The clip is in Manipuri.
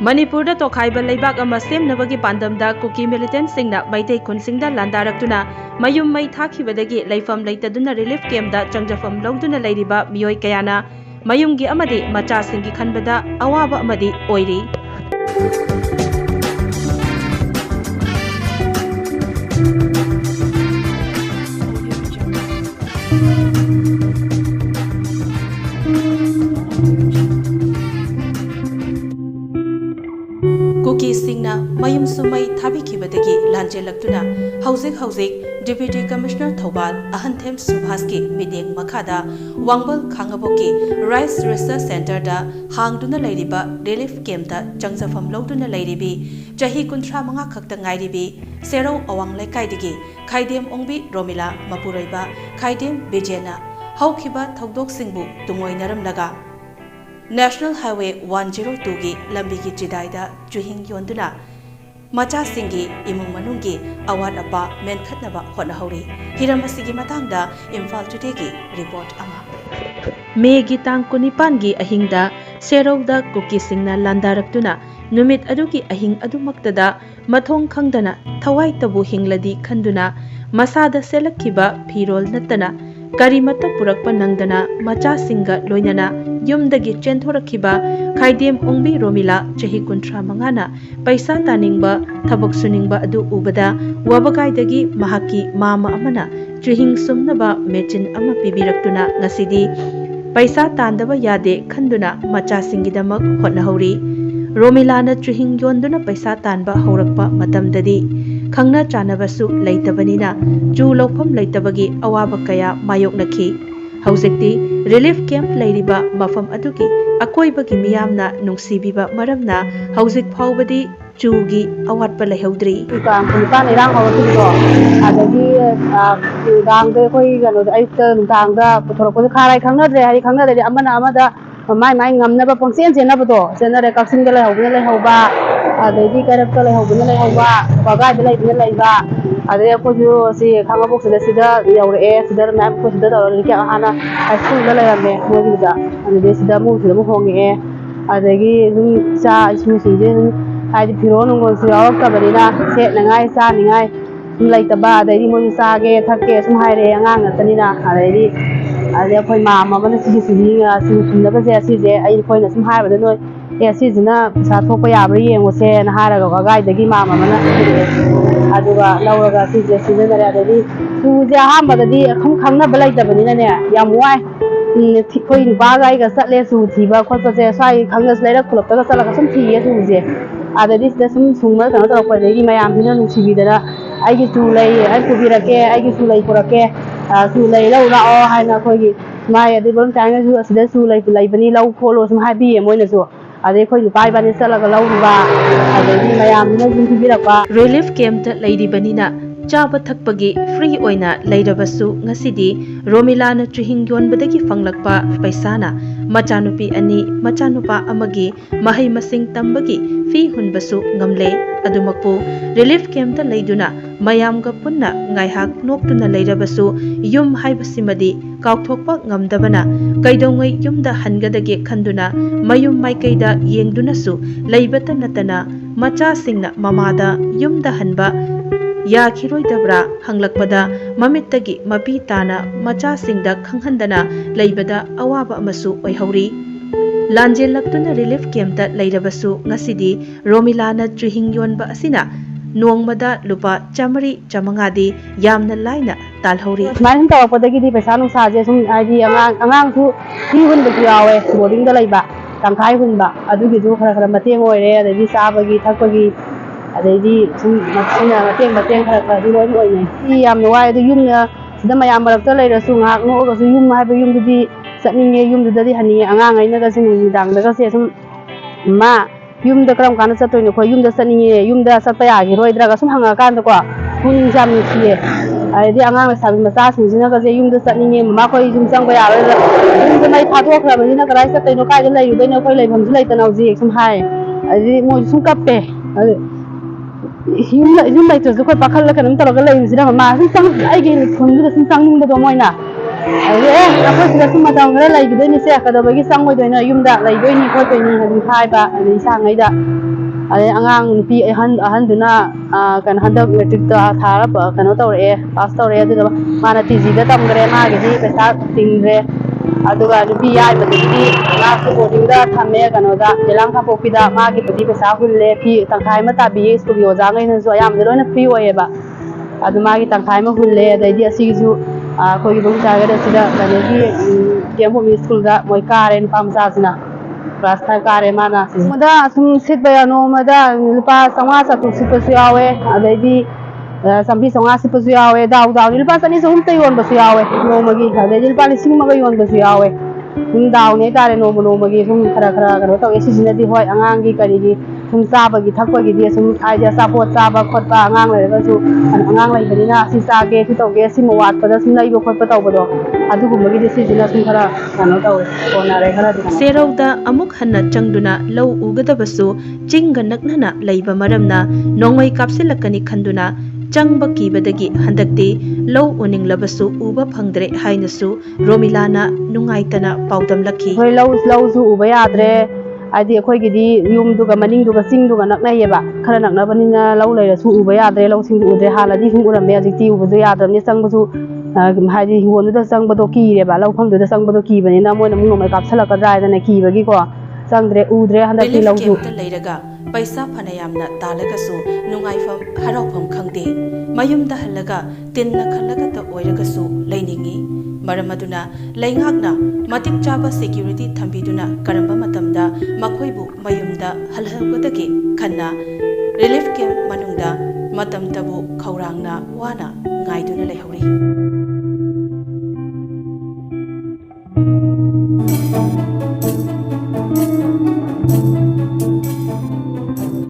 Manipurda tokhaiba leibak ama semnabagi pandamda kuki militant singna maitai khunsingda landarakuna mayum mai thakibadagi leifam leitaduna relief camp da changjafam lawduna leiriba miyoi kayana mayumgi amadi macha singi khanbada awaba amadi oiri Kuki singna mayum sumai thabi kibadagi lanjelakuna hauzik Deputy Commissioner Thobal Ahanthem Subhaski Mideng Makhada Wangbal Khangaboki Rice Research Center da hangduna leiriba relief camp da changjafam lawduna leiribi chahi 35 khakta ngairibi Serau Awang Lekaidigi Khaidem Ongbi Romila Mapuroiba Khaidem Bijena Haukiba Thogdok Singbu Tungoinaram laga National Highway 102 gi lambi gi chidaida chuhing yonduna macha singi imung manungi awat apa menkhatnaba honahori hiramasi matangda Imphal Today gi report ama me gi tang kunipan gi ahingda serauda kuki singna landaraktuna numit adugi ahing adumaktada mathong khangdana thawai tabu hingladi khanduna masada selakhiba phirol natana karimata purakpa nangdana macha singa loinana yumdagi chenthorkiba Khaidem Ongbi Romila chahi 35 na paisa taningba thabak suningba adu ubada wabagaidagi mahaki mama amana chuhing sumnaba mechin ama pibiraktuna ngasidi paisa tandaba yade khanduna macha singidamak hotnahori Romila na chuhing yonduna paisa tanba haurakpa matamdadi khangna chanabasu leitabanina chu lawpham leitabagi awaba kaya mayoknakhi Hauzikti relief camp leiriba mafam adugi akoibagi miyamna nungsibiba maramna hauzik phawbadi chugi awatpa lehaudri kan kan irang hawti do adagi dang de koi gano ayukta dang da puthorok kharai khangna de hari khangna de amana amada mai ngamna ba pangsen jena ba do jena re kaksin gele hawbna le hawba adagi karap le hawbna le hawba baga de le le ba adai ko ju si khanga box de sida yaure sida map ko sida dor li ka hana school la la me mo gi da ani de sida mo honge adagi cha ismu sinde ai di phiro no si awak ka barina se nangai sa ningai lai ta ba adai mo sa ge thakke sum hai re angang natanina adai khoi ma mana si nga si sumna ba se si je ai khoi na sum hai ba de noi si jina sa thokpa ya ba yengo se na hara ga gai dagi ma mana aduga lauraga si je si na adai su je ha ma dadi khangna ba lai ta banina ne yam wai khoi ni ba gai ga satle su thi ba khot se sai khangna lai ra khulap ta sala ka sum thi ye su je adadi sida sum sungma kana ta pa dagi mayam dina nu sibi dana ai gi su lai ai ku bi rake ai gi su lai ku rake su lai lau ra o hai na khoi gi mai adi bon tang su sida su lai bani lau kholo sum hai bi moi na su adai khoi pai bani sala ga lau ba adadi mayam dina jin bi rakwa relief camp ta leiri banina chaba thakpagi free oina leirabasu ngasidi Romila na chuhing yonbadagi fanglakpa paisana machanupi ani machanupa amagi mahai masing tambagi fi hunbasu ngamle adumakpu relief camp ta leiduna mayamga punna ngaihak noktuna leirabasu yum haibasimadi kaukthokpa ngamdabana kaidongai yumda hangadage khanduna mayum maikaida yengdunasu leibata natana macha singna mamada yumda hanba Yakhiroidabra hanglakpada mamittagi mapi tana macha singda khanghandana leibada awaba amasu oihauri lanjelaktuna relief camp ta leirabasu ngasidi Romila na chuhing yonba asina nongmada lupa chamari chamangadi yamna laina talhauri man ta padagi di paisa nu sa je sum ai angang su hi hun bu yawe boarding da leiba tangkai hun ba adugi ju khara mateng oire adagi sabagi thakpagi adai sum masina mateng khara di loi oi nei i yam no wai du yum na sida mayam marak ta leira su ngak no ga su yum hai ba yum di satninge yum di hani angang ai na ga sing dang da ga se sum ma yum da kram kana sa toino ko yum da satninge yum da satpa ya gi roi dra ga sum hanga kan da ko hun jam ni tie ai di angang sa bi macha sing sina ga se yum da satninge ma ko yum sang ba ya ra yum da mai tha thok ra ba ni na ga rai sa toino kai da lai yu dai na ko lai pham lai ta nau ji sum hai ai mo sum kap pe yum lai to ko pakhal la kanam tara ga lai sina ma sum sang ai ge phun da sum sang ning da do moi na ꯑꯩꯈꯣꯏ ꯁꯤꯗ ꯁꯨꯝ ꯃꯇꯝ ꯈꯔ ꯂꯩꯈꯤꯗꯣꯏꯅꯤꯁꯦ ꯀꯩꯗꯧꯕꯒꯤ ꯆꯪꯉꯣꯏꯗꯣꯏꯅꯣ ꯌꯨꯝꯗ ꯂꯩꯗꯣꯏꯅꯤ ꯈꯣꯠꯇꯣꯏꯅꯤ ꯑꯗꯨꯝ ꯍꯥꯏꯕ ꯑꯗꯩ ꯏꯁꯥꯉꯩꯗ ꯑꯗꯩ ꯑꯉꯥꯡ ꯅꯨꯄꯤ ꯑꯍꯟꯗꯨꯅ ꯀꯩꯅꯣ ꯍꯟꯗꯛ ꯃꯦꯇ꯭ꯔꯤꯛꯇ ꯊꯥꯔ ꯀꯩꯅꯣ ꯇꯧꯔꯛꯑꯦ ꯄꯥꯁ ꯇꯧꯔꯛꯑꯦ ꯑꯗꯨꯒ ꯃꯥꯅ TGꯗ ꯇꯝꯈ꯭ꯔꯦ ꯃꯥꯒꯤꯗꯤ ꯄꯩꯁా ꯇꯤꯡꯗ꯭ꯔꯦ ꯑꯗꯨꯒ ꯅꯨꯄꯤ ꯌꯥꯏꯃꯗꯨꯗꯤ ꯃꯥꯁꯨ ꯕꯣꯔꯗꯤꯡꯗ ꯊꯝꯃꯦ ꯀꯩꯅꯣꯗ ꯌꯦꯂꯥꯡꯀꯥꯄꯣꯛꯄꯤꯗ ꯃꯥꯒꯤꯕꯨꯗꯤ ꯄꯩꯁꯥ ꯍꯨꯜꯂꯦ ꯐꯤ ꯇꯪꯈꯥꯏ ꯑꯃ ꯇꯥꯕꯤꯌꯦ ꯁ꯭ꯀꯨꯜꯒꯤ ꯑꯣꯖꯥꯉꯩꯅꯁꯨ ꯑꯌꯥꯝꯕꯗ ꯂꯣꯏꯅ ꯐ꯭ꯔꯤ ꯑꯣꯏꯌꯦꯕ ꯑꯗꯨ ꯃꯥꯒꯤ ꯇꯪꯈꯥꯏ ꯑꯃ ꯍꯨꯜꯂꯦ ꯑꯗꯩꯗꯤ ꯑꯁꯤꯒꯤꯁꯨ ꯑꯩꯈꯣꯏꯒꯤ ꯕꯣꯡꯆꯥꯒꯗ ꯁꯤꯗ ꯀꯩꯅꯣꯒꯤ DAM ꯍꯣꯃꯤ ꯁ꯭ꯀꯨꯜꯗ ꯃꯣꯏ ꯀꯥꯔꯦ ꯅꯨꯄꯥ ꯃꯆꯥꯁꯤꯅ ꯀ꯭ꯂꯥꯁ 5 ꯀꯥꯔꯦ ꯃꯥꯅ ꯅꯣꯡꯃꯗ ꯁꯨꯝ ꯁꯤꯠꯄ ꯅꯣꯡꯃꯗ ꯂꯨꯄꯥ 500 ꯆꯥꯇ꯭ꯔꯨꯛ ꯁꯤꯠꯄꯁꯨ ꯌꯥꯎꯋꯦ ꯑꯗꯩꯗꯤ 100-150 ꯁꯤꯠꯄꯁꯨ ꯌꯥꯎꯋꯦ ꯗꯥꯎꯗꯤ ꯂꯨꯄꯥ 200 300 ꯌꯣꯟꯕꯁꯨ ꯌꯥꯎꯋꯦ ꯅꯣꯡꯃꯒꯤ ꯑꯗꯩꯗꯤ ꯂꯨꯄꯥ 1,000 ꯌꯣꯟꯕꯁꯨ ꯌꯥꯎꯋꯦ ꯁꯨꯝ ꯗꯥꯎꯅꯦ ꯍꯥꯏꯇꯥꯔꯦ ꯅꯣꯡꯃꯒꯤ ꯁꯨꯝ ꯈꯔ ꯀꯩꯅꯣ ꯇꯧꯋꯦ ꯁꯤꯁꯤꯅꯗꯤ ꯍꯣꯏ ꯑꯉꯥꯡꯒꯤ ꯀꯔꯤꯒꯤ ꯁꯨꯝ ꯆꯥꯕꯒꯤ ꯊꯛꯄꯒꯤꯗꯤ ꯁꯨꯝ ꯍꯥꯏꯗꯤ ꯑꯆꯥꯄꯣꯠ ꯆꯥꯕ ꯈꯣꯠꯄ ꯑꯉꯥꯡ ꯂꯩꯔꯒꯁꯨ ꯑꯉꯥꯡ ꯂꯩꯕꯅꯤꯅ ꯁꯤ ꯆꯥꯒꯦ ꯁꯤ ꯇꯧꯒꯦ ꯁꯤꯃ ꯋꯥꯠꯄꯗ ꯁꯨꯝ ꯂꯩꯕ ꯈꯣꯠꯄ ꯇꯧꯕꯗꯣ ꯑꯗꯨꯒꯨꯝꯕꯒꯤꯗꯤ ꯁꯤꯁꯤꯅ ꯁꯨꯝ ꯈꯔ ꯀꯩꯅꯣ ꯇꯧꯋꯦ ꯀꯣꯟꯅꯔꯦ ꯈꯔꯗꯤ ꯁꯦꯔꯧꯗ ꯑꯃꯨꯛ ꯍꯟꯅ ꯆꯪꯗꯨꯅ ꯂꯧ ꯎꯒꯗꯕꯁꯨ ꯆꯤꯡꯒ ꯅꯛꯅꯅ ꯂꯩꯕ ꯃꯔꯝꯅ ꯅꯣꯡꯃꯩ ꯀꯥꯞꯁꯤꯜꯂꯛꯀꯅꯤ ꯈꯟꯗꯨꯅ ꯆꯪꯕ ꯀꯤꯕꯗꯒꯤ ꯍꯟꯗꯛꯇꯤ ꯂꯧ ꯎꯅꯤꯡꯂꯕꯁꯨ ꯎꯕ ꯐꯪꯗ꯭ꯔꯦ ꯍꯥꯏꯅꯁꯨ ꯔꯣꯃꯤꯂꯥꯅ ꯅꯨꯡꯉꯥꯏꯇꯅ ꯄꯥꯎꯗꯝꯂꯛꯈꯤ ꯑꯩꯈꯣꯏ ꯂꯧꯁꯨ ꯎꯕ ꯌꯥꯗ꯭ರೆ ꯍꯥꯏꯗꯤ ꯑꯩꯈꯣꯏꯒꯤꯗꯤ ꯌꯨꯝꯗꯨꯒ ꯃꯅꯤꯡꯗꯨꯒ ꯆꯤꯡꯗꯨꯒ ꯅꯛꯅꯩꯌꯦꯕ ꯈꯔ ꯅꯛꯅꯕꯅꯤꯅ ꯂꯧ ꯂꯩꯔꯁꯨ ꯎꯕ ꯌꯥꯗ꯭ꯔꯦ ꯂꯧꯁꯤꯡꯗꯨ ꯎꯗ꯭ꯔꯦ ꯍꯥꯟꯅꯗꯤ ꯁꯨꯝ ꯎꯔꯝꯃꯦ ꯍꯧꯖꯤꯛꯇꯤ ꯎꯕꯁꯨ ꯌꯥꯗ꯭ꯔꯕꯅꯤꯅ ꯆꯪꯕꯁꯨ ꯍꯥꯏꯗꯤ ꯍꯤꯡꯒꯣꯜꯗꯨꯗ ꯆꯪꯕꯗꯣ ꯀꯤꯔꯦꯕ ꯂꯧꯐꯝꯗꯨꯗ ꯆꯪꯕꯗꯣ ꯀꯤꯕꯅꯤ나 ꯃꯣꯏꯅ ꯑꯃꯨꯛ ꯅꯣꯡꯃꯩ ꯀꯥꯞꯁꯤꯜꯂꯛꯀꯗ꯭ꯔꯥ ꯍꯥꯏꯗꯅ ꯀꯤꯕꯒꯤꯀꯣ ꯆꯪꯗ꯭ꯔꯦ ꯎꯗ꯭ꯔꯦ ꯍꯟꯗꯛꯇꯤ ꯔꯤꯂꯤꯐ ꯂꯧꯁꯨ ꯀꯦꯝꯞꯇ ꯂꯩꯔꯒ ꯄꯩꯁꯥ ꯐꯅꯌꯥꯝꯅ ꯇꯥꯜꯂꯒꯁꯨ ꯅꯨꯡꯉꯥꯏꯐꯝ ꯍꯔꯥꯎꯐꯝ ꯈꯪꯗꯦ ꯃꯌꯨꯝꯗ ꯍꯜꯂꯒ ꯇꯤꯟꯅ ꯈꯜꯂꯒꯇ ꯑꯣꯏꯔꯒꯁꯨ ꯂꯩꯅꯤꯡꯉꯤ ꯃꯔꯝ ꯑꯗꯨꯅ ꯂꯩꯉꯥꯛꯅ ꯃꯇꯤꯛ ꯆꯥꯕ ꯁꯦꯀ꯭ꯌꯨꯔꯤꯇꯤ ꯊꯝꯕꯤꯗꯨꯅ ꯀꯔꯝꯕ ꯃꯇꯝꯗ ꯃꯈꯣꯏꯕꯨ ꯃꯌꯨꯝꯗ ꯍꯜꯍꯧꯒꯗꯒꯦ ꯈꯟꯅ ꯔꯤꯂꯤꯐ ꯀꯦꯝꯞ ꯃꯅꯨꯡꯗ ꯃꯇꯝꯇꯕꯨ ꯈꯧꯔꯥꯡꯅ ꯋꯥꯅ ꯉꯥꯏꯗꯨꯅ ꯂꯩꯍꯧꯔꯤ